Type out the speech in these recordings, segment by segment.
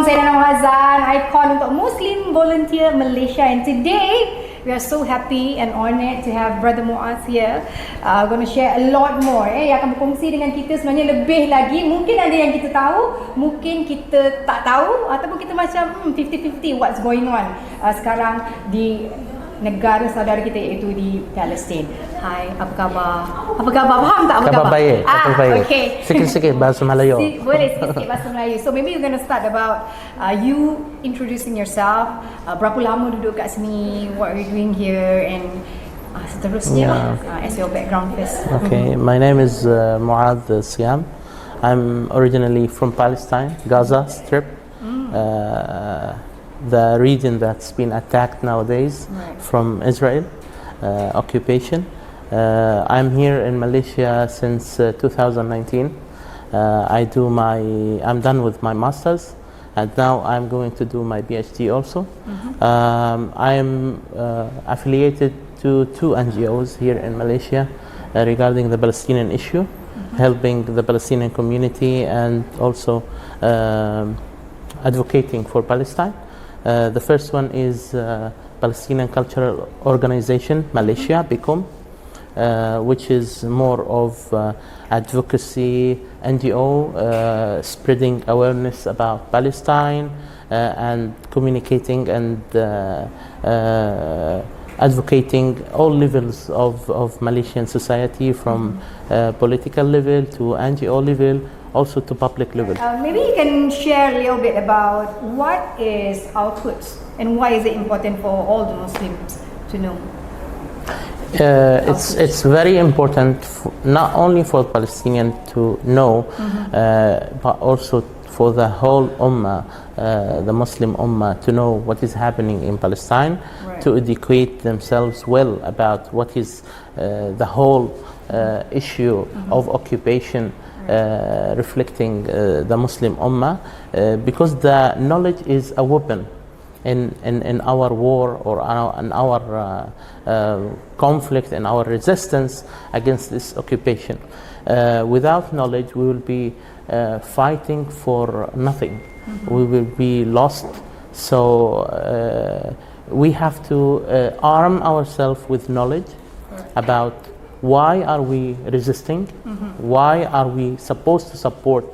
Zainal Hazan, icon untuk Muslim Volunteer Malaysia, and today we are so happy and honoured to have Brother Muaz here. Going to share a lot more. Yang akan berkongsi dengan kita sebenarnya lebih lagi. Mungkin ada yang kita tahu, mungkin kita tak tahu, ataupun kita macam 50-50 what's going on sekarang di negara saudara kita, iaitu di Palestin. Hai, apa khabar? Apa khabar? Faham tak apa khabar? Baik, baik. Okay. Sikit-sikit bahasa Melayu. Boleh sikit-sikit bahasa Melayu. So maybe we're going to start about you introducing yourself. Berapa lama duduk kat sini? What are you doing here? And seterusnya as your background first. Okay, my name is Muaz Siam. I'm originally from Palestine, Gaza Strip. The region that's been attacked nowadays from Israel occupation. I'm here in Malaysia since 2019. I'm done with my masters, and now I'm going to do my PhD also. I'm affiliated to 2 NGOs here in Malaysia regarding the Palestinian issue, helping the Palestinian community and also advocating for Palestine. The first one is Palestinian Cultural Organization Malaysia, PECOM, which is more of advocacy NGO, spreading awareness about Palestine and communicating and advocating all levels of Malaysian society, from political level to NGO level, also to public level. Maybe you can share a little bit about what is al-Quds and why is it important for all the Muslims to know? It's very important not only for Palestinians to know, but also for the whole Ummah, the Muslim Ummah, to know what is happening in Palestine, to educate themselves well about what is the whole issue of occupation, reflecting the Muslim Ummah, because the knowledge is a weapon in our war or in our conflict, in our resistance against this occupation. Without knowledge, we will be fighting for nothing. We will be lost. So we have to arm ourselves with knowledge about why are we resisting, why are we supposed to support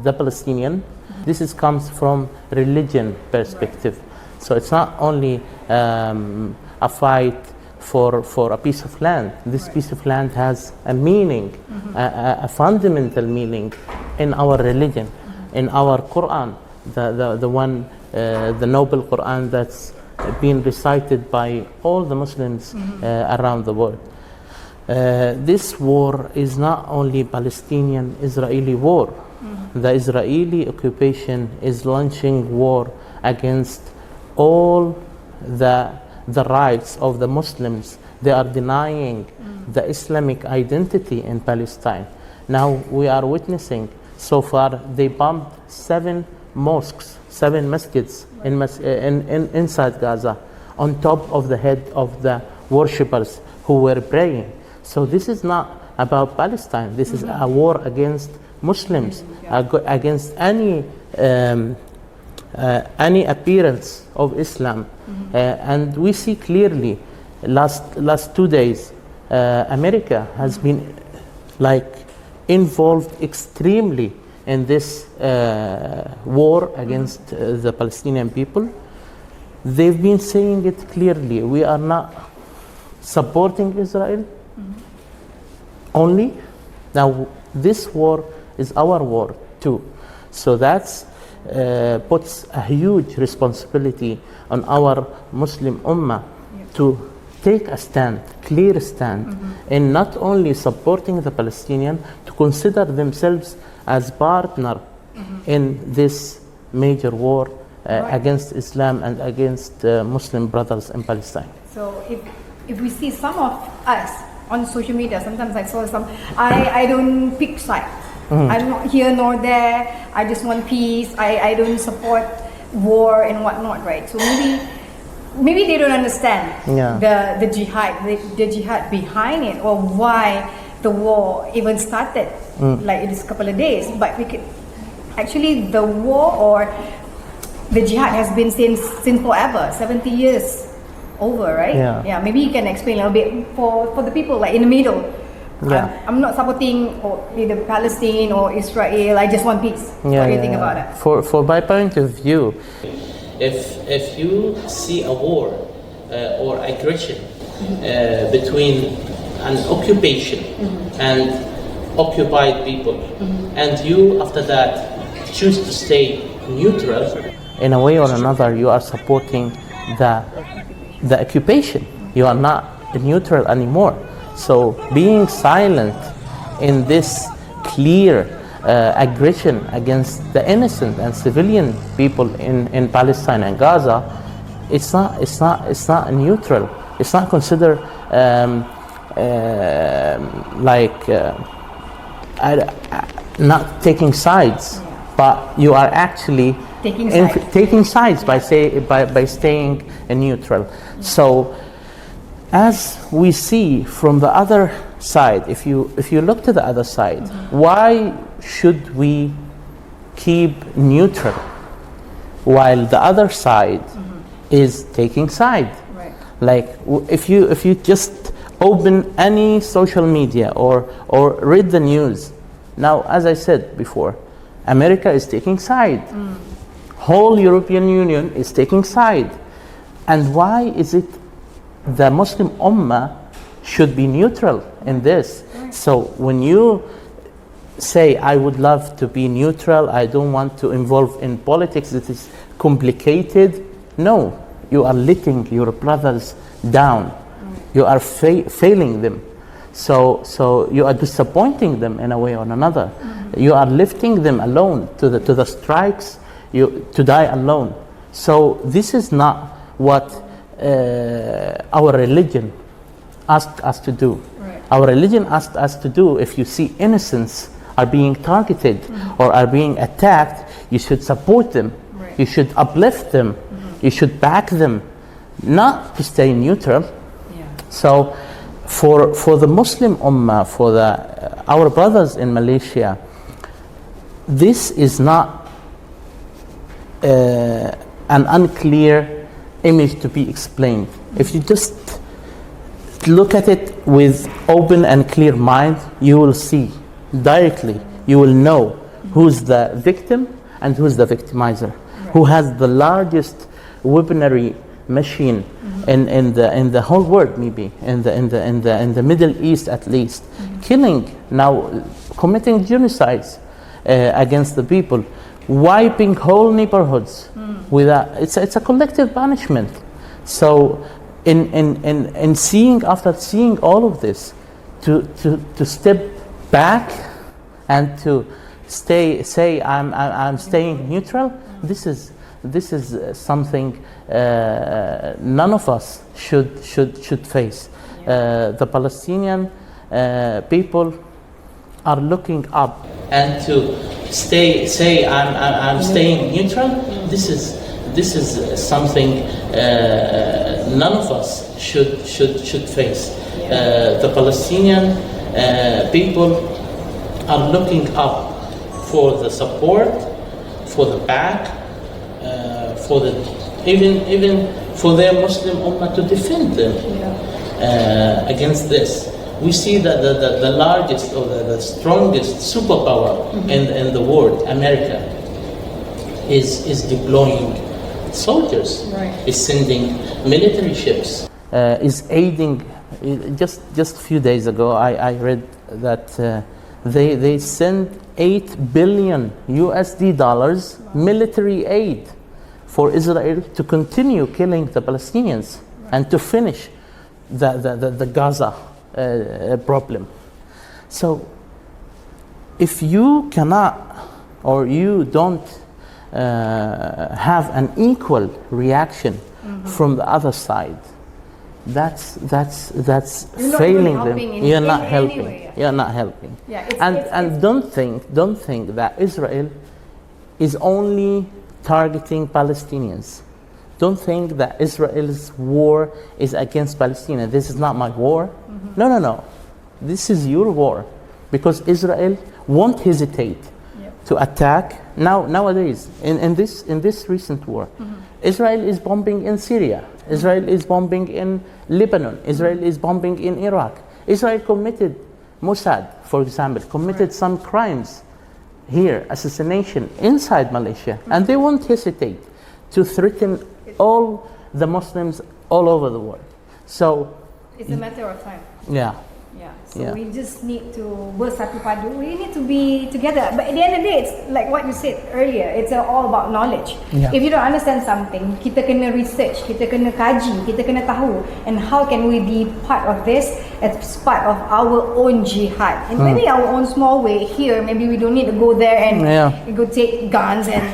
the Palestinian. This comes from religion perspective. So it's not only a fight for a piece of land. This piece of land has a meaning, a fundamental meaning in our religion, in our Quran, the noble Quran that's been recited by all the Muslims around the world. This war is not only Palestinian-Israeli war. The Israeli occupation is launching war against all the rights of the Muslims. They are denying the Islamic identity in Palestine. Now we are witnessing, so far they bombed 7 mosques, 7 masjids inside Gaza, on top of the head of the worshippers who were praying. So this is not about Palestine. This is a war against Muslims, against any appearance of Islam. And we see clearly, last 2 days, America has been involved extremely in this war against the Palestinian people. They've been saying it clearly. We are not supporting Israel only. Now this war is our war too. So that's puts a huge responsibility on our Muslim Ummah to take a stand, clear stand, in not only supporting the Palestinian, to consider themselves as partner in this major war against Islam and against Muslim brothers in Palestine. So if we see some of us on social media, sometimes I saw some, I don't pick side. I'm not here nor there. I just want peace. I don't support war and whatnot, right? So maybe they don't understand the jihad behind it, or why the war even started like this couple of days. But we could actually, the war, or the jihad has been since forever, 70 years over, right? Yeah. Maybe you can explain a little bit for the people like in the middle. I'm not supporting either Palestine or Israel. I just want peace. What do you think about that? For my point of view, if you see a war or aggression between an occupation and occupied people, and you after that choose to stay neutral, in a way or another, you are supporting the occupation. You are not neutral anymore. So being silent in this clear aggression against the innocent and civilian people in Palestine and Gaza, it's not neutral. It's not considered not taking sides, but you are actually taking sides by staying neutral. So, as we see from the other side, if you look to the other side, why should we keep neutral while the other side is taking side? Right. Like if you just open any social media or read the news, now as I said before, America is taking side. Whole European Union is taking side. And why is it the Muslim Ummah should be neutral in this? So when you say, I would love to be neutral, I don't want to involve in politics, it is complicated, no, you are letting your brothers down. You are failing them. So you are disappointing them in a way or another. You are lifting them alone to the strikes, to die alone. So this is not what our religion asked us to do. Right. Our religion asked us to do, if you see innocents are being targeted or are being attacked, you should support them. Right. You should uplift them. You should back them, not to stay neutral. So for the Muslim Ummah, for our brothers in Malaysia, this is not an unclear image to be explained. If you just look at it with open and clear mind, you will see directly, you will know who's the victim and who's the victimizer, who has the largest weaponry machine in the whole world, maybe in the Middle East at least, killing now, committing genocides against the people, wiping whole neighborhoods. It's a collective punishment. So in seeing, after seeing all of this, to step back and to say I'm staying neutral, this is something none of us should face. The Palestinian people are looking up, and to say I'm staying neutral. This is something none of us should face. The Palestinian people are looking up for the support, for the back, for the even for their Muslim Ummah to defend them against this. We see that the largest or the strongest superpower in the world, America, is deploying soldiers, is sending military ships, is aiding. Just a few days ago, I read that they sent $8 billion military aid for Israel to continue killing the Palestinians and to finish the Gaza problem. So if you cannot or you don't have an equal reaction from the other side, that's failing them. You're not helping. You're not helping. And don't think that Israel is only targeting Palestinians. Don't think that Israel's war is against Palestine. This is not my war. No. This is your war, because Israel won't hesitate to attack. Nowadays, in this recent war, Israel is bombing in Syria. Israel is bombing in Lebanon. Israel is bombing in Iraq. Israel committed, Mossad, for example, committed some crimes here, assassination inside Malaysia, and they won't hesitate to threaten all the Muslims all over the world. So it's a matter of time. yeah. Yeah, so we just need to bersatu padu. We need to be together. But at the end of the day, it's like what you said earlier. It's all about knowledge. Yeah. If you don't understand something, kita kena research, kita kena kaji, kita kena tahu. And how can we be part of this as part of our own jihad? And maybe our own small way here. Maybe we don't need to go there and go take guns and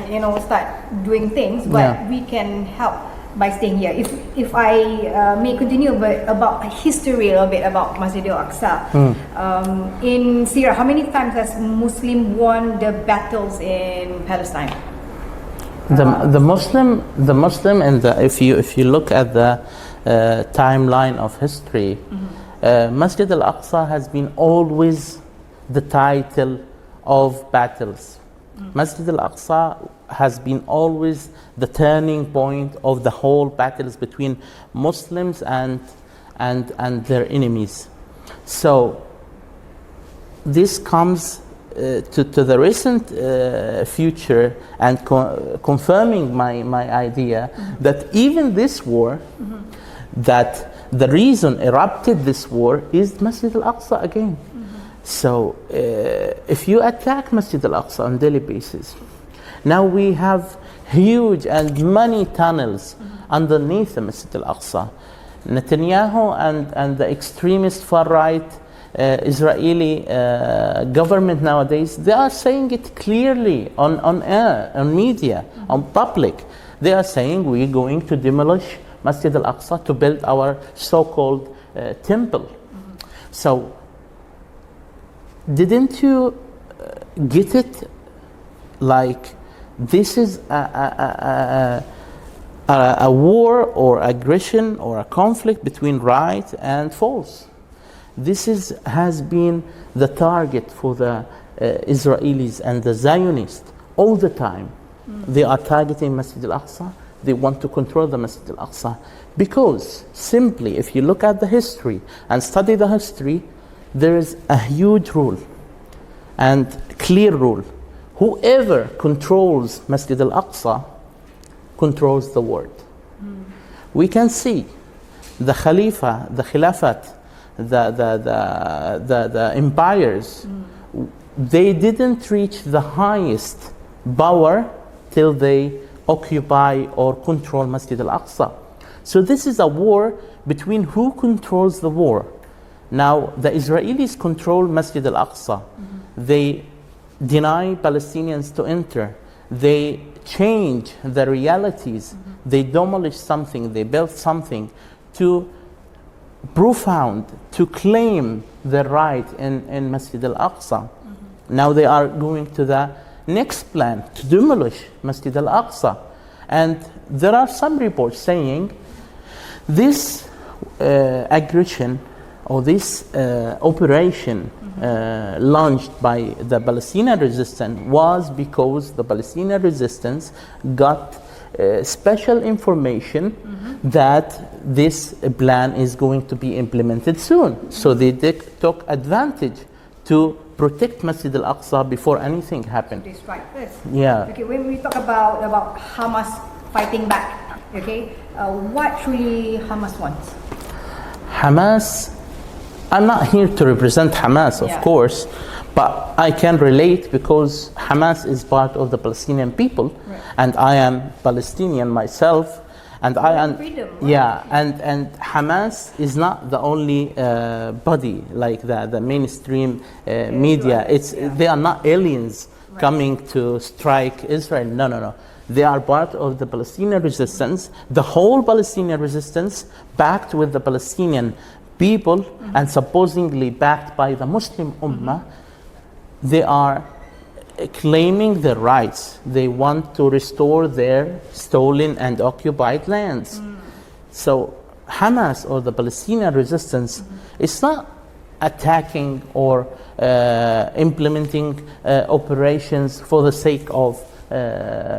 start doing things. But we can help by staying here. If I may continue about history a little bit about Masjid al-Aqsa. In Syria, how many times has Muslim won the battles in Palestine? The Muslim, and if you look at the timeline of history, Masjid al-Aqsa has been always the title of battles. Masjid al-Aqsa has been always the turning point of the whole battles between Muslims and their enemies. So this comes to the recent future and confirming my idea that even this war, that the reason erupted this war is Masjid al-Aqsa again. So if you attack Masjid al-Aqsa on daily basis, now we have huge and many tunnels underneath the Masjid al-Aqsa. Netanyahu and the extremist far-right Israeli government nowadays, they are saying it clearly on air, on media, on public. They are saying we're going to demolish Masjid al-Aqsa to build our so-called temple. So didn't you get it? Like this is a war or aggression or a conflict between right and false. This has been the target for the Israelis and the Zionists all the time. They are targeting Masjid al-Aqsa. They want to control the Masjid al-Aqsa because simply if you look at the history and study the history, there is a huge rule and clear rule. Whoever controls Masjid al-Aqsa controls the world. We can see the Khalifa, the Khilafat, the empires, they didn't reach the highest power till they occupy or control Masjid al-Aqsa. So this is a war between who controls the war. Now the Israelis control Masjid al-Aqsa. They deny Palestinians to enter. They change the realities. They demolish something, they build something to profound, to claim their right in Masjid al-Aqsa. Now they are going to the next plan to demolish Masjid al-Aqsa. And there are some reports saying this aggression or this operation launched by the Palestinian resistance was because the Palestinian resistance got special information that this plan is going to be implemented soon. So they took advantage to protect Masjid al-Aqsa before anything happened. They strike first. Yeah. Okay, when we talk about Hamas fighting back, okay, what truly Hamas wants? Hamas, I'm not here to represent Hamas, of course, but I can relate because Hamas is part of the Palestinian people, and I am Palestinian myself, and I am freedom, and Hamas is not the only body like the mainstream media. They are not aliens coming to strike Israel. No. They are part of the Palestinian resistance, the whole Palestinian resistance, backed with the Palestinian people and supposedly backed by the Muslim Ummah. They are claiming their rights. They want to restore their stolen and occupied lands. So Hamas or the Palestinian resistance is not attacking or implementing operations for the sake of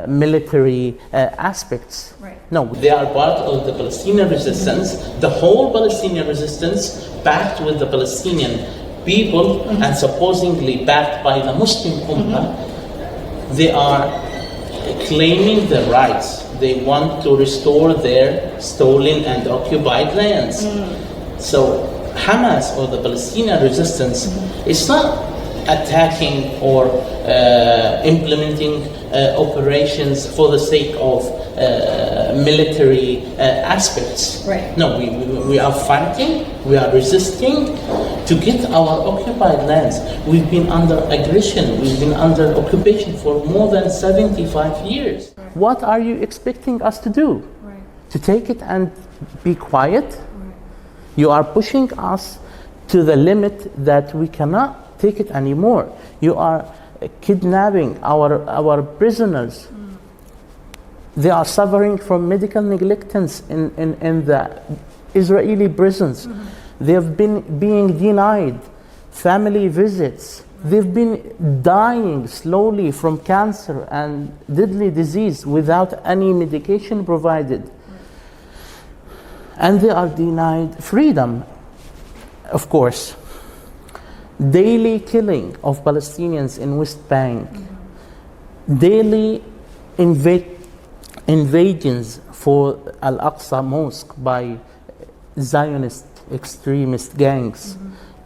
military aspects. Right. No, they are part of the Palestinian resistance, the whole Palestinian resistance backed with the Palestinian people and supposedly backed by the Muslim Ummah. They are claiming the rights. They want to restore their stolen and occupied lands. So Hamas, or the Palestinian resistance, is not attacking or implementing operations for the sake of military aspects. Right. No, we are fighting, we are resisting to get our occupied lands. We've been under aggression, we've been under occupation for more than 75 years. Right. What are you expecting us to do? Right. To take it and be quiet? You are pushing us to the limit that we cannot take it anymore. You are kidnapping our prisoners. They are suffering from medical negligence in the Israeli prisons. They have been being denied family visits. They've been dying slowly from cancer and deadly disease without any medication provided. And they are denied freedom, of course. Daily killing of Palestinians in West Bank, daily invasions for al-Aqsa mosque by Zionist extremist gangs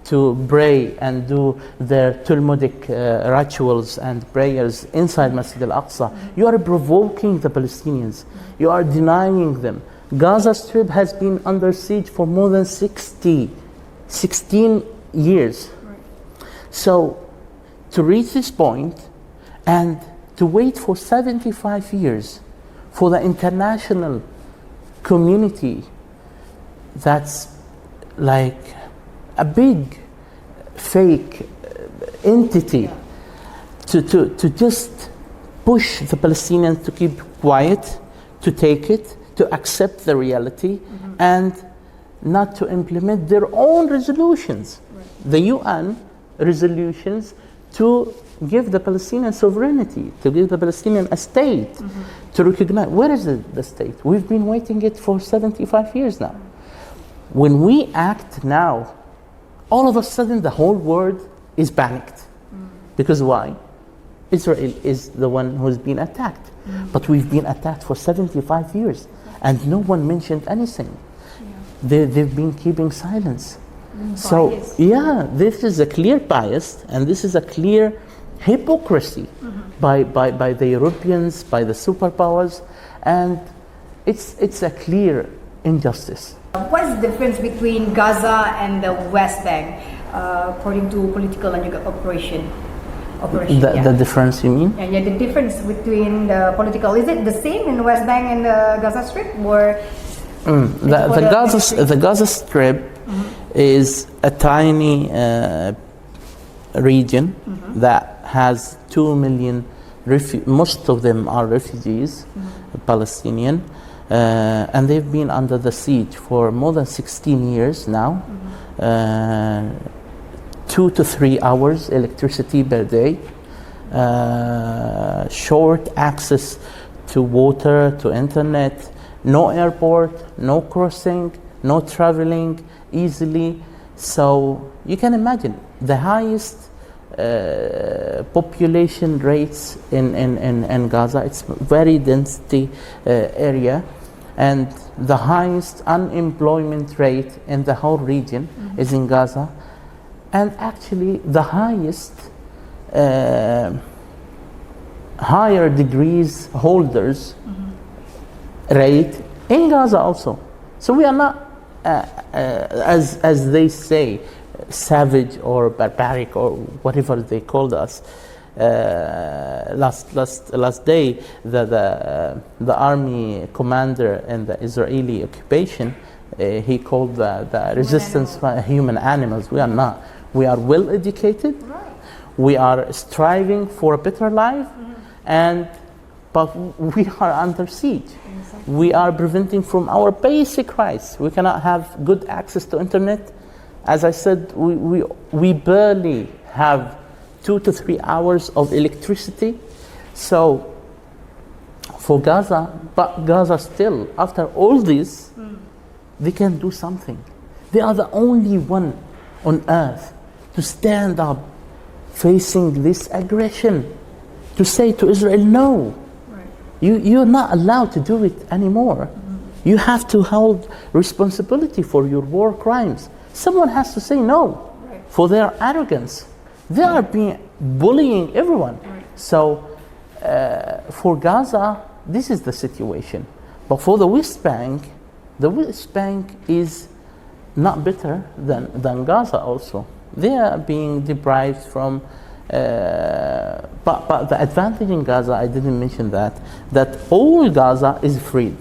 to pray and do their Talmudic rituals and prayers inside Masjid al-Aqsa. You are provoking the Palestinians. You are denying them. Gaza Strip has been under siege for more than 16 years. So to reach this point and to wait for 75 years for the international community, that's like a big fake entity to just push the Palestinians to keep quiet, to take it, to accept the reality, and not to implement their own resolutions, the UN resolutions, to give the Palestinian sovereignty, to give the Palestinian a state, to recognize. Where is the state? We've been waiting it for 75 years now. When we act now, all of a sudden the whole world is panicked. Because why? Israel is the one who's been attacked. But we've been attacked for 75 years and no one mentioned anything. They've been keeping silence. So, yeah, this is a clear bias and this is a clear hypocrisy by the Europeans, by the superpowers, and it's a clear injustice. What is the difference between Gaza and the West Bank, according to political and operation? The difference, you mean? Yeah, the difference between the political, is it the same in the West Bank and the Gaza Strip, or the Gaza Strip is a tiny region that has 2 million most of them are refugees, Palestinian, and they've been under the siege for more than 16 years now. 2 to 3 hours electricity per day, short access to water, to internet, no airport, no crossing, no traveling easily. So you can imagine the highest population rates in Gaza. It's very density area, and the highest unemployment rate in the whole region is in Gaza, and actually the highest higher degrees holders rate in Gaza also. So we are not as they say, savage or barbaric or whatever they called us. Last day, the army commander in the Israeli occupation, he called the resistance human animals. We are not. We are well educated. Right. We are striving for a better life, but we are under siege. Exactly. We are preventing from our basic rights. We cannot have good access to internet, As I said, we barely have 2 to 3 hours of electricity. So for Gaza, but Gaza still, after all this, they can do something. They are the only one on earth to stand up facing this aggression, to say to Israel, no, you're not allowed to do it anymore. You have to hold responsibility for your war crimes. Someone has to say no for their arrogance. They are bullying everyone. So for Gaza, this is the situation. But for the West Bank is not better than Gaza also. They are being deprived from, but the advantage in Gaza, I didn't mention that all Gaza is freed.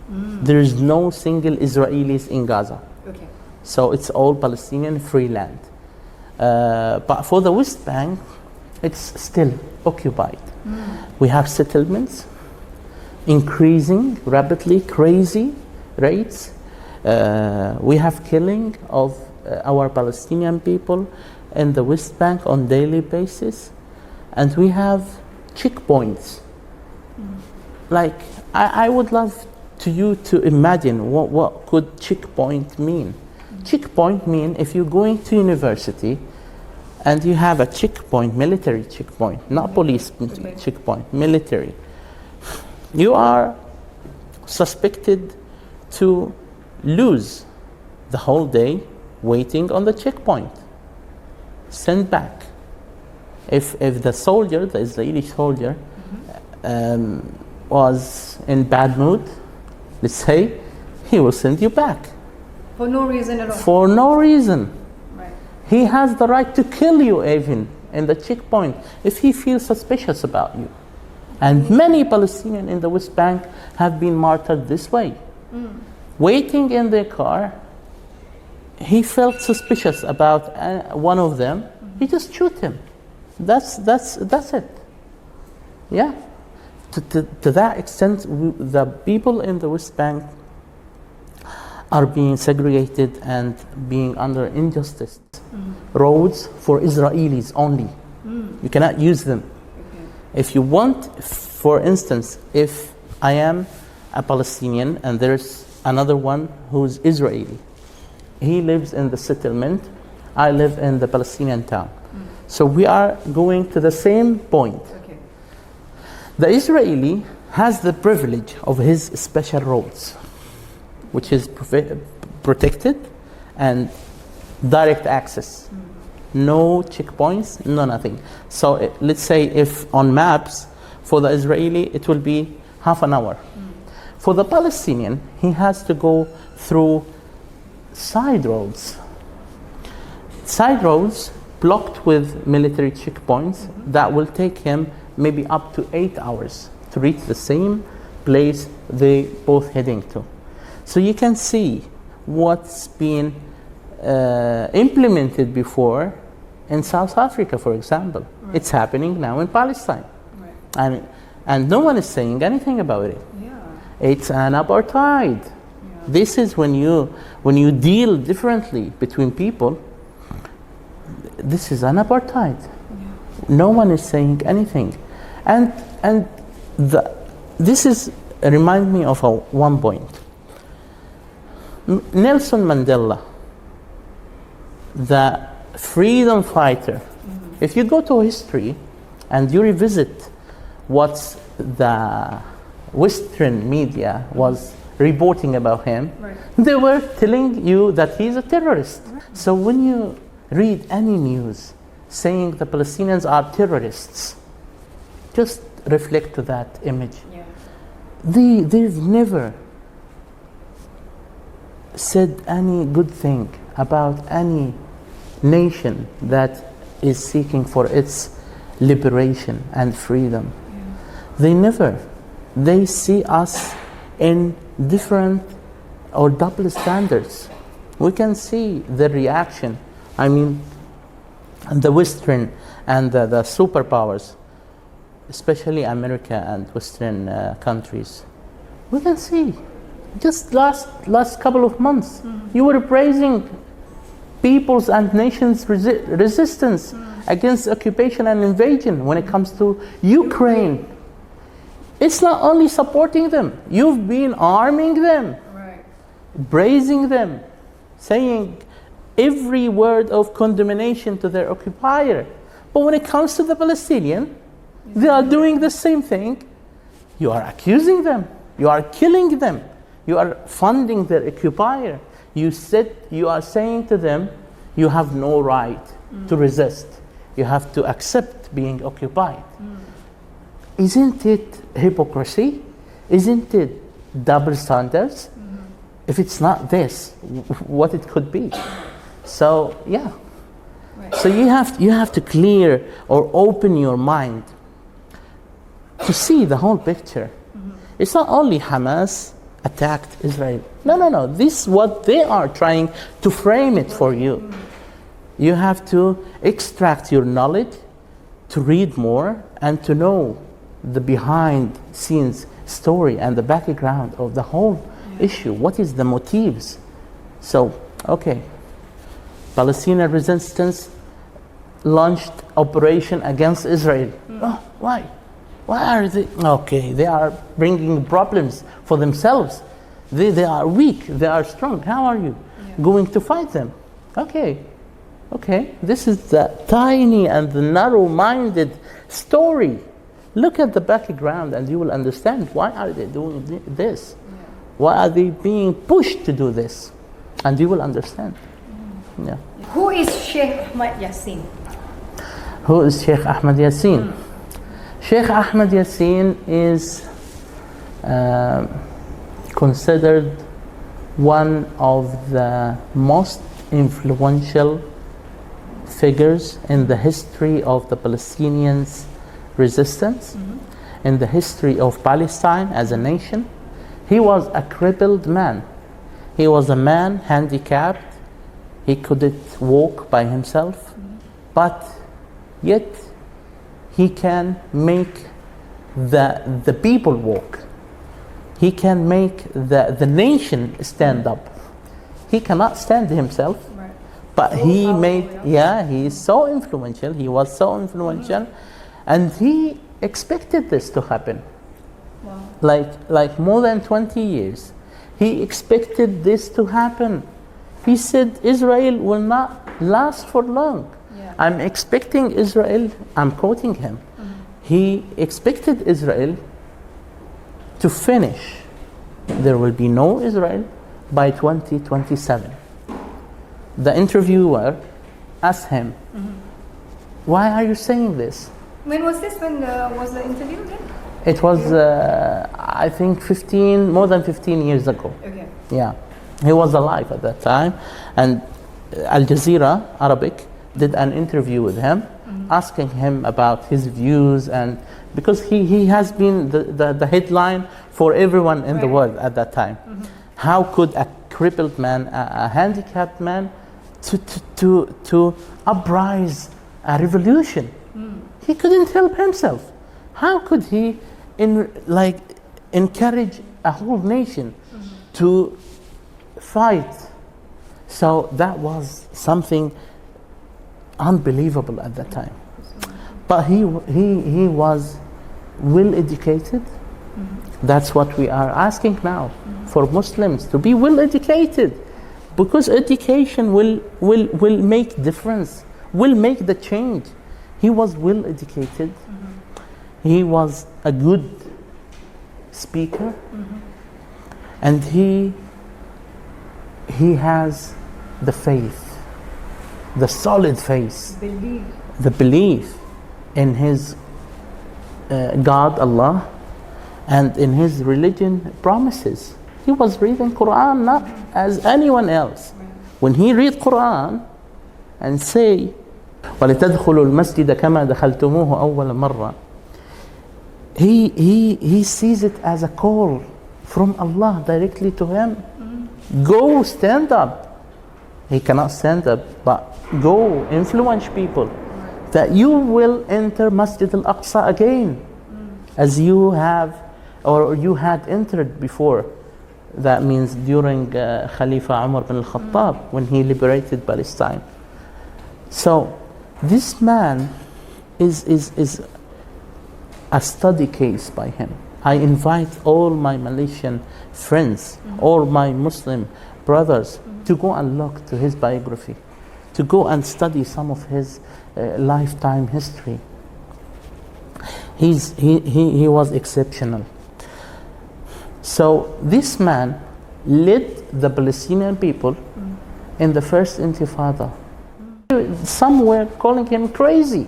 There is no single Israelis in Gaza. Okay. So it's all Palestinian free land. But for the West Bank, it's still occupied. We have settlements increasing rapidly, crazy rates. We have killing of our Palestinian people in the West Bank on daily basis, and we have checkpoints. Like I would love you to imagine what could checkpoint mean. Checkpoint mean if you're going to university and you have a checkpoint, military checkpoint, not police checkpoint, military. You are suspected to lose the whole day waiting on the checkpoint. Send back. If the soldier, the Israeli soldier, was in bad mood, let's say, he will send you back. For no reason at all. For no reason. Right. He has the right to kill you even in the checkpoint if he feels suspicious about you. And many Palestinians in the West Bank have been martyred this way. Waiting in their car, he felt suspicious about one of them. He just shoot him. That's it. Yeah. To that extent, the people in the West Bank are being segregated and being under injustice. Roads for Israelis only. You cannot use them. If you want, for instance, if I am a Palestinian and there's another one who's Israeli, he lives in the settlement, I live in the Palestinian town. So we are going to the same point. Okay. The Israeli has the privilege of his special roads, which is protected and direct access. No checkpoints, no nothing. So let's say if on maps, for the Israeli, it will be half an hour. For the Palestinian, he has to go through side roads. Side roads blocked with military checkpoints that will take him maybe up to 8 hours to reach the same place they both heading to. So you can see what's been implemented before in South Africa, for example. Right. It's happening now in Palestine. Right. And no one is saying anything about it. Yeah. It's an apartheid. Yeah. This is when you deal differently between people. This is an apartheid. Yeah. No one is saying anything. And this is remind me of one point. Nelson Mandela, the freedom fighter. If you go to history and you revisit what the Western media was reporting about him, they were telling you that he's a terrorist. So when you read any news saying the Palestinians are terrorists, just reflect to that image. Yeah. They've never said any good thing about any nation that is seeking for its liberation and freedom. Yeah. They see us in different or double standards. We can see the reaction. I mean, the Western and the superpowers, especially America and Western countries, we can see. Just last couple of months, you were praising peoples and nations resistance against occupation and invasion when it comes to Ukraine. It's not only supporting them, you've been arming them, praising them, saying every word of condemnation to their occupier. But when it comes to the Palestinian, they are doing the same thing. You are accusing them, you are killing them, you are funding their occupier. You are saying to them, you have no right to resist. You have to accept being occupied. Isn't it hypocrisy? Isn't it double standards? If it's not this, what it could be? So yeah. So you have to clear or open your mind to see the whole picture. It's not only Hamas attacked Israel. No. This is what they are trying to frame it for you. You have to extract your knowledge, to read more, and to know the behind scenes story and the background of the whole issue. What is the motives? So, okay. Palestinian resistance launched operation against Israel. Oh, why? Why are they? Okay, they are bringing problems for themselves. They are weak, they are strong. How are you going to fight them? Okay, this is the tiny and the narrow-minded story. Look at the background and you will understand why are they doing this. Why are they being pushed to do this? And you will understand. Yeah. Who is Sheikh Ahmad Yassin? Who is Sheikh Ahmad Yassin? Sheikh Ahmad Yassin is considered one of the most influential figures in the history of the Palestinians' resistance, in the history of Palestine as a nation. He was a crippled man. He was a man handicapped. He couldn't walk by himself, but yet he can make the people walk. He can make the nation stand up. He cannot stand himself, but he made, he is so influential, he was so influential, and he expected this to happen. Like more than 20 years. He expected this to happen. He said Israel will not last for long. I'm expecting Israel, I'm quoting him, he expected Israel to finish. There will be no Israel by 2027. The interviewer asked him, why are you saying this? When was this? When was the interview then? It was, I think, more than 15 years ago. Okay. Yeah. He was alive at that time. And Al Jazeera, Arabic, did an interview with him, asking him about his views, and because he has been the headline for everyone in the world at that time. How could a crippled man, a handicapped man, to uprise a revolution? He couldn't help himself. How could he encourage a whole nation to fight? So that was something unbelievable at that time. But he was well educated. That's what we are asking now for Muslims, to be well educated, because education will make difference, will make the change. He was well educated. He was a good speaker, and he has the faith, the solid faith, the belief in his God, Allah, and in his religion promises. He was reading Quran not as anyone else. When he read Quran and say, وَلِتَدْخُلُوا الْمَسْجِدَ كَمَا دَخَلْتُمُوهُ أَوَّلَ مَرَّةٍ, he sees it as a call from Allah directly to him. Go stand up. He cannot stand up, but go influence people that you will enter Masjid al-Aqsa again, as you have or you had entered before. That means during Khalifa Umar bin al-Khattab, when he liberated Palestine. So this man is a study case by him. I invite all my Malaysian friends, all my Muslim brothers, to go and look to his biography, to go and study some of his lifetime history. He was exceptional. So this man led the Palestinian people in the first Intifada. Some were calling him crazy.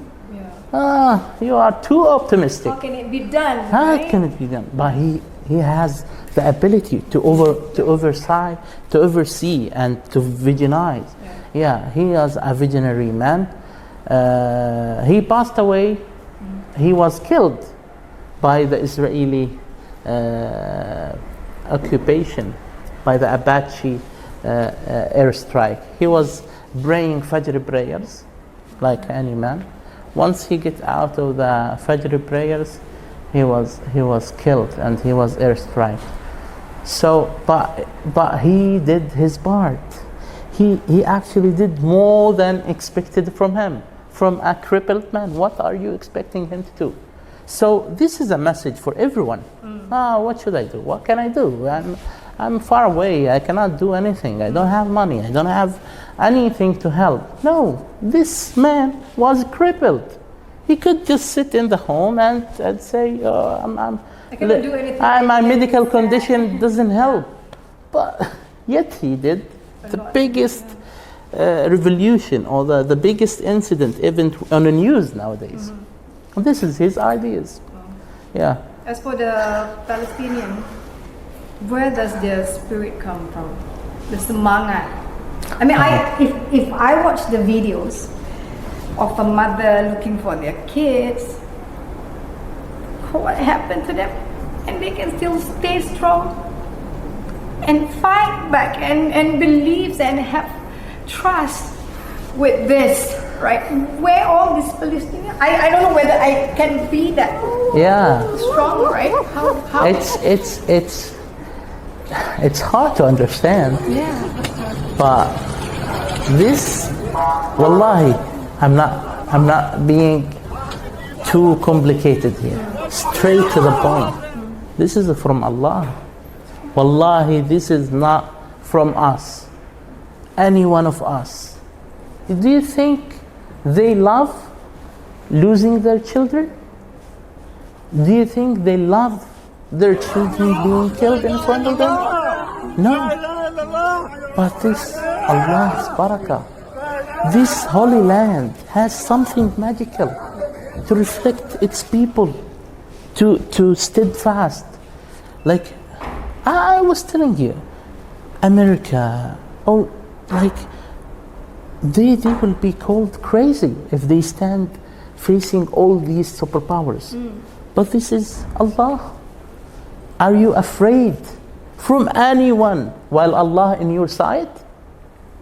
You are too optimistic. How can it be done? How right? can it be done? But he has the ability to oversee and to vigionize. Yeah, he was a visionary man. He passed away. He was killed by the Israeli occupation, by the Apache airstrike. He was praying Fajr prayers like any man. Once he get out of the Fajr prayers, he was killed and he was airstrike. So, but he did his part. He actually did more than expected from him, from a crippled man. What are you expecting him to do? So this is a message for everyone. What should I do? What can I do? I'm far away. I cannot do anything. I don't have money. I don't have anything to help. No, this man was crippled. He could just sit in the home and say, I cannot do anything. My medical condition doesn't help. But yet he did the biggest revolution, or the biggest incident event on the news nowadays. And this is his ideas. Yeah. As for the Palestinian, where does their spirit come from? The semangat. I mean, if I watch the videos of a mother looking for their kids, what happened to them? And they can still stay strong and fight back and believe and have trust with this, right? Where all these Palestinians, I don't know whether I can be that strong, right? How? It's hard to understand. But this, wallahi, I'm not being too complicated here. Straight to the point. This is from Allah. Wallahi, this is not from us. Any one of us. Do you think they love losing their children? Do you think they love their children being killed in front of them? No. But this, Allah's barakah, this holy land has something magical to reflect its people, to steadfast. Like I was telling you, America, they will be called crazy if they stand facing all these superpowers. But this is Allah. Are you afraid from anyone while Allah in your side?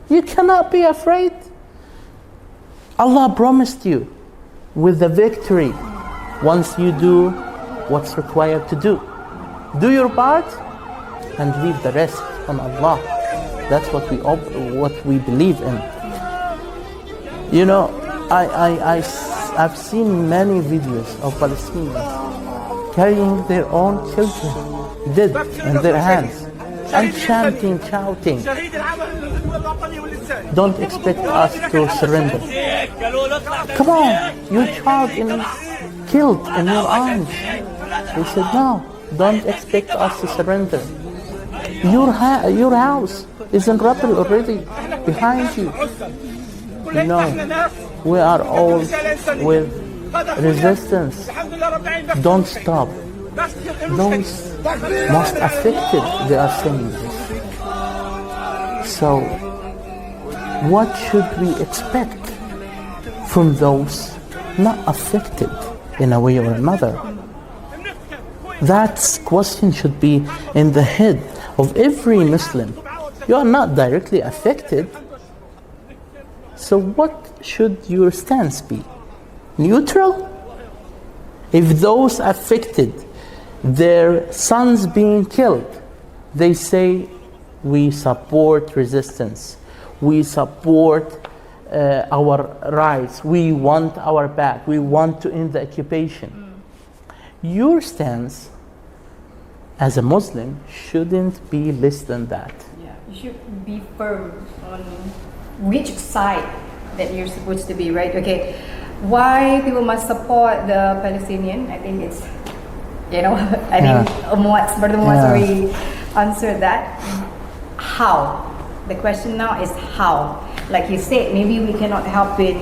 You cannot be afraid. Allah promised you with the victory once you do what's required to do. Do your part and leave the rest on Allah. That's what we believe in. You know, I've seen many videos of Palestinians carrying their own children dead in their hands and chanting, shouting. Don't expect us to surrender. Come on, your child is killed in your arms. They said, no, don't expect us to surrender. Your house is in rubble already behind you. No, we are all with resistance. Don't stop. Those most affected, they are saying this. So, what should we expect from those not affected in a way or another? That question should be in the head of every Muslim. You are not directly affected. So what should your stance be? Neutral? If those affected, their sons being killed, They say we support resistance, we support our rights, we want our back, we want to end the occupation. Your stance as a Muslim shouldn't be less than that. Yeah, you should be firm on which side that you're supposed to be, right? Okay, why people must support the Palestinian? I think it's, I think Brother Muaz already answered that. How? The question now is how. Like you said, maybe we cannot help it.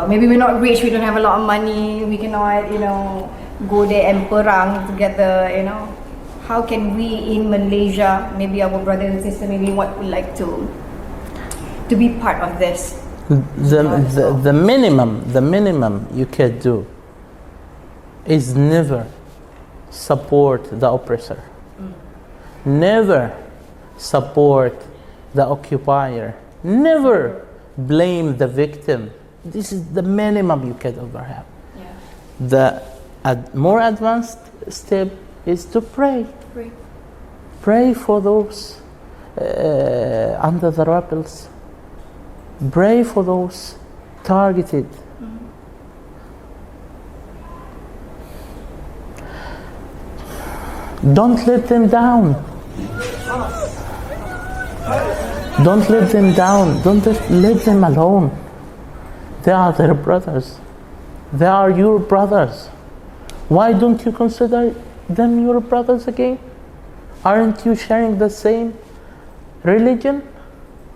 Maybe we're not rich, we don't have a lot of money, we cannot, go there and perang together, How can we in Malaysia, maybe our brothers and sisters, maybe would like to be part of this? The minimum you can do is never support the oppressor. Never support the occupier. Never blame the victim. This is the minimum you can ever have. Yeah. The more advanced step is to pray. Pray. Pray for those under the rebels. Pray for those targeted. Don't let them down. Don't let them down. Don't let them alone. They are their brothers. They are your brothers. Why don't you consider them your brothers again? Aren't you sharing the same religion?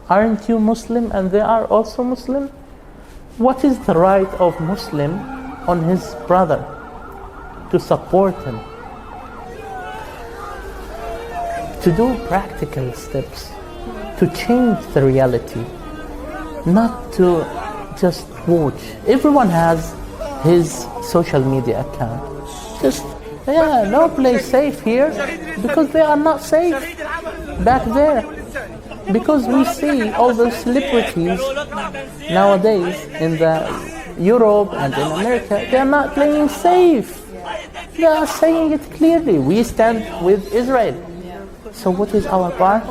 Aren't you Muslim and they are also Muslim? What is the right of Muslim on his brother? To support him. To do practical steps. To change the reality. Not to just watch. Everyone has his social media account. Just, no place safe here because they are not safe back there. Because we see all the celebrities nowadays in the Europe and in America, they are not playing safe. They are saying it clearly. We stand with Israel. So what is our part?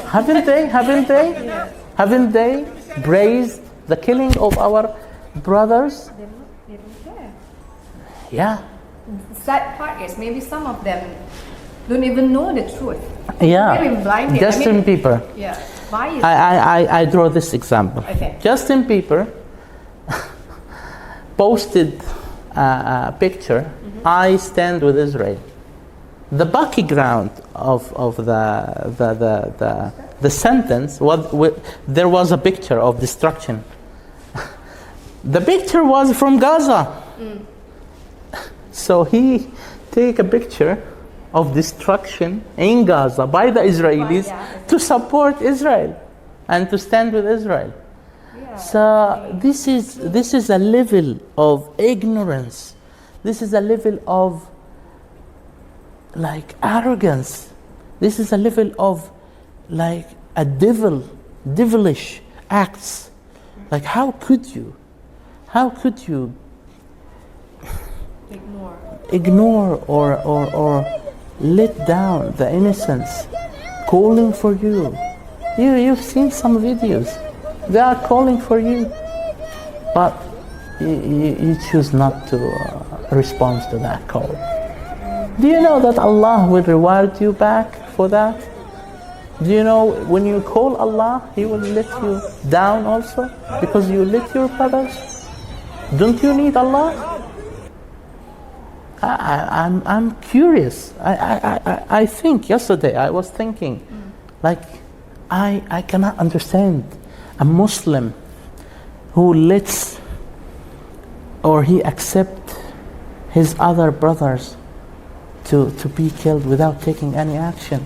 Haven't they praised the killing of our brothers? They don't care. Yeah. The sad part is maybe some of them don't even know the truth. Yeah. They've been blinded. Justin Bieber. Yeah. Why is I draw this example. Okay. Justin Bieber posted a picture. I stand with Israel. The background of the sentence was there was a picture of destruction. The picture was from Gaza. So he take a picture of destruction in Gaza by the Israelis to support Israel and to stand with Israel. Yeah. So this is a level of ignorance. This is a level of arrogance. This is a level of a devilish acts. How could you ignore or let down the innocents calling for you? You've seen some videos. They are calling for you, but you choose not to respond to that call. Do you know that Allah will reward you back for that? Do you know when you call Allah, He will let you down also because you let your brothers? Don't you need Allah? I'm curious. I think yesterday I was thinking, I cannot understand a Muslim who lets or he accepts his other brothers to be killed without taking any action,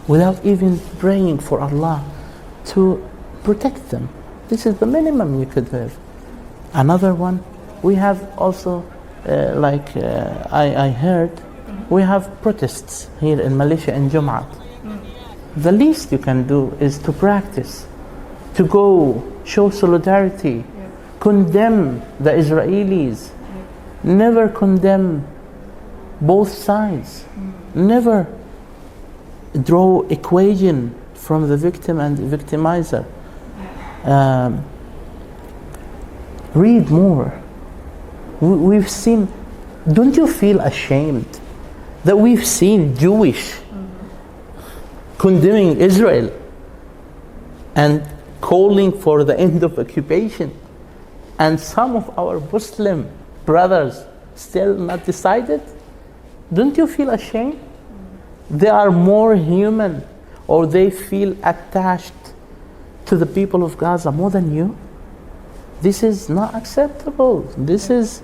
without even praying for Allah to protect them. This is the minimum you could have. Another one, we have also, I heard, we have protests here in Malaysia in Jum'at. The least you can do is to practice, to go, show solidarity, condemn the Israelis, never condemn both sides, never draw equation from the victim and victimizer. Read more. We've seen, don't you feel ashamed that we've seen Jewish condemning Israel and calling for the end of occupation, and some of our Muslim brothers still not decided? Don't you feel ashamed? They are more human, or they feel attached to the people of Gaza more than you? This is not acceptable. This is,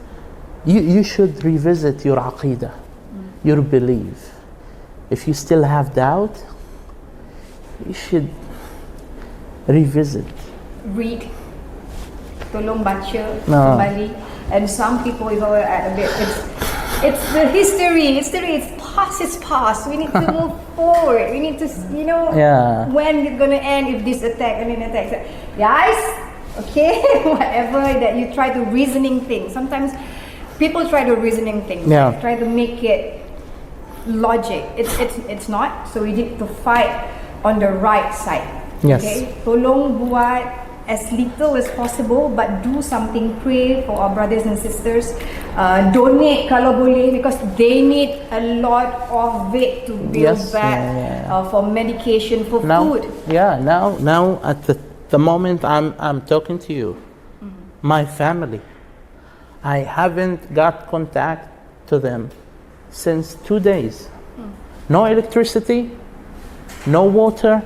you should revisit your aqidah, your belief. If you still have doubt, you should revisit. Read. Tolong baca kembali. And some people, if I were at a bit, it's the history. It's past. We need to move forward. We need to, when it's going to end if this attack and then attack. Guys, okay, whatever that you try to reasoning things. Sometimes people try to reasoning things. Try to make it logic. It's not. So we need to fight on the right side. Yes. Okay? Tolong buat as little as possible, but do something. Pray for our brothers and sisters. Donate kalau boleh, because they need a lot of it to build back for medication, for food. Now at the moment I'm talking to you, my family, I haven't got contact to them since 2 days. No electricity, no water,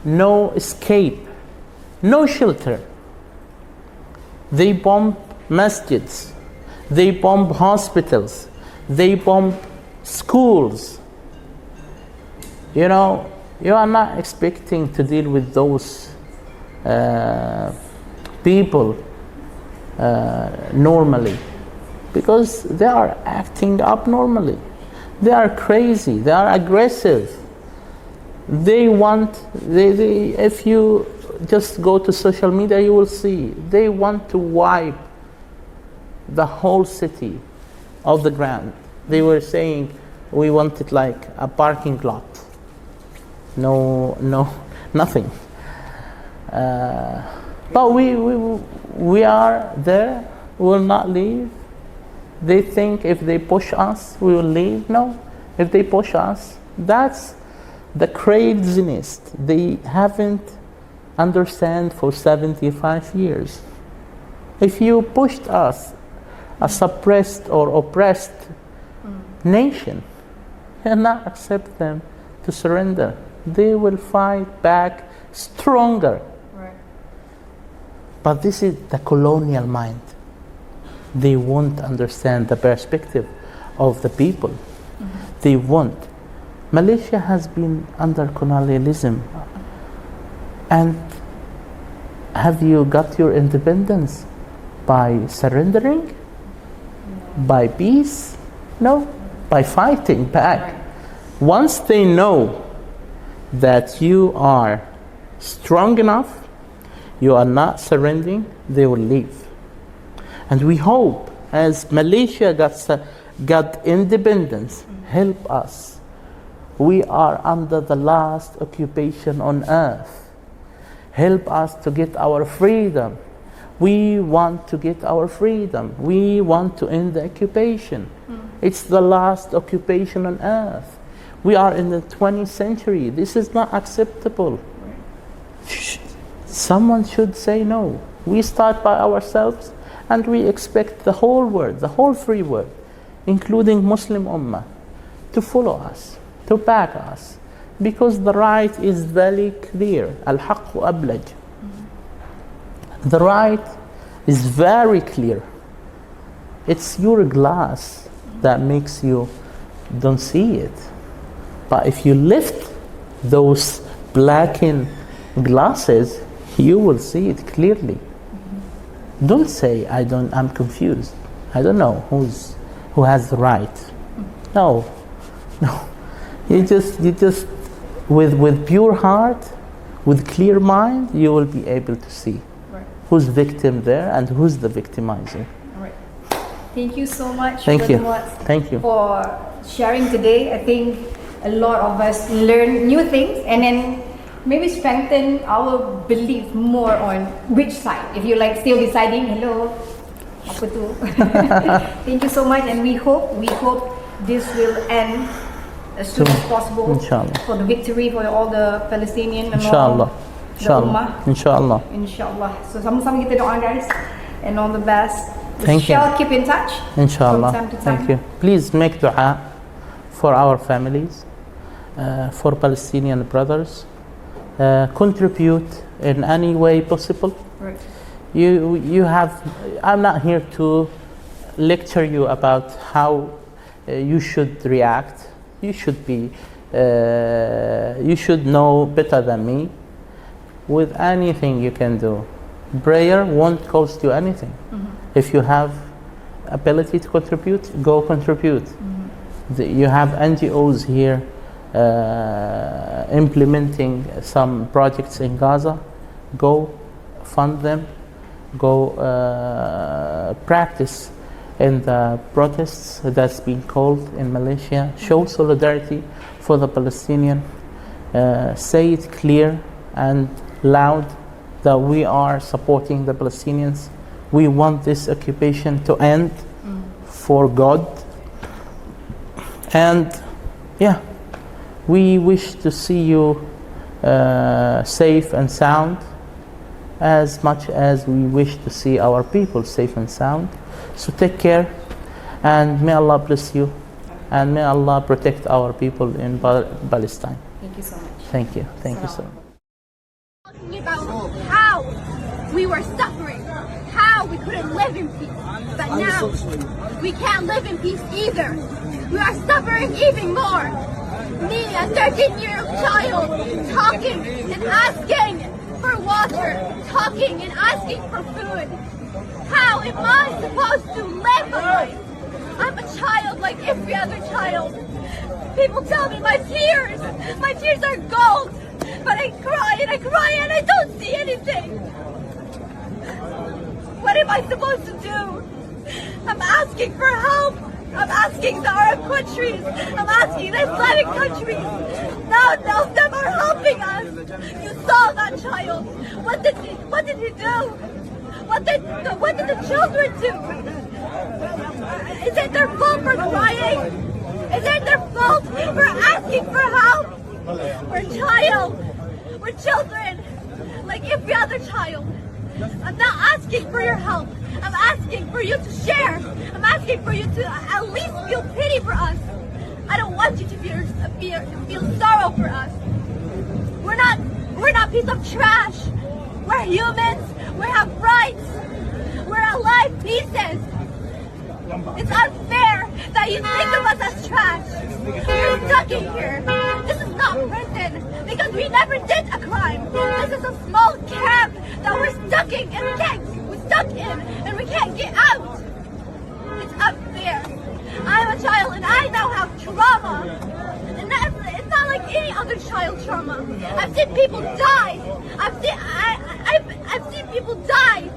no escape, no shelter. They bomb masjids, they bomb hospitals, they bomb schools. You know, you are not expecting to deal with those people normally, because they are acting abnormally. They are crazy, they are aggressive. They if you just go to social media, you will see they want to wipe the whole city off the ground. They were saying we want it like a parking lot. No, nothing. But we are there. We will not leave. They think if they push us, we will leave. No, if they push us, that's the craziness they haven't understand for 75 years. If you pushed us, a suppressed or oppressed nation, cannot accept them to surrender. They will fight back stronger. Right. But this is the colonial mind. They won't understand the perspective of the people. They won't. Malaysia has been under colonialism. And have you got your independence by surrendering? No. By peace? No. By fighting back. Right. Once they know that you are strong enough, you are not surrendering, they will leave. And we hope, as Malaysia got independence, help us. We are under the last occupation on earth. Help us to get our freedom. We want to get our freedom. We want to end the occupation. It's the last occupation on earth. We are in the 20th century. This is not acceptable. Someone should say no. We start by ourselves, and we expect the whole world, the whole free world, including Muslim Ummah, to follow us, to back us. Because the right is very clear. Al-Haqqu ablaj. The right is very clear. It's your glass that makes you don't see it. But if you lift those blackened glasses, you will see it clearly. Don't say I'm confused. I don't know who has the right. No. You just with pure heart, with clear mind, you will be able to see who's victim there and who's the victimizer. All right. Thank you so much. Thank you. For sharing today. I think a lot of us learn new things and then maybe strengthen our belief more on which side. If you like still deciding, hello, apa tu? Thank you so much, and we hope this will end as soon as possible. Inshallah. For the victory for all the Palestinian and Inshallah. all the Ummah. Inshallah. Inshallah. So sama-sama kita doa guys, and all the best. We Thank you. shall keep in touch. Inshallah. From time to time. Thank you. Please make dua for our families, for Palestinian brothers. Contribute in any way possible. Right. You have. I'm not here to lecture you about how you should react. You should be. You should know better than me. With anything you can do, prayer won't cost you anything. If you have ability to contribute, go contribute. You have NGOs here implementing some projects in Gaza. Go fund them. Go practice in the protests that's been called in Malaysia. Show solidarity for the Palestinian. Say it clear and loud that we are supporting the Palestinians. We want this occupation to end for God. And yeah, we wish to see you safe and sound as much as we wish to see our people safe and sound. So take care, and may Allah bless you, and may Allah protect our people in Palestine. Thank you so much. Thank you. Thank you so much. Talking about how we were suffering, how we couldn't live in peace. But now, we can't live in peace either. We are suffering even more. Me, a 13-year-old child, talking and asking for water, talking and asking for food. How am I supposed to live a life? I'm a child like every other child. People tell me my tears are gold. But I cry and I don't see anything. What am I supposed to do? I'm asking for help. I'm asking the Arab countries. I'm asking the Islamic countries. None of them are helping us. You saw that child. What did he do? What did the children do? Is it their fault for crying? Is it their fault for asking for help? We're children, like every other child. I'm not asking for your help. I'm asking for you to share. I'm asking for you to at least feel pity for us. I don't want you to feel sorrow for us. We're not piece of trash. We're humans. We have rights. We're alive pieces. It's unfair that you think of us as trash. We're stuck in here. This is not prison because we never did a crime. This is a small camp that we're stuck in and we can't get out. It's unfair. I'm a child and I now have trauma. And it's not like any other child trauma. I've seen people die. I've seen people die.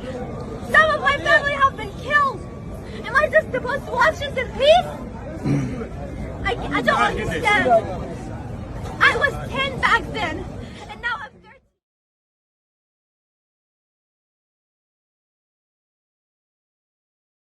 Some of my family have been killed. Am I just supposed to watch this in peace? I don't understand. I was 10 back then.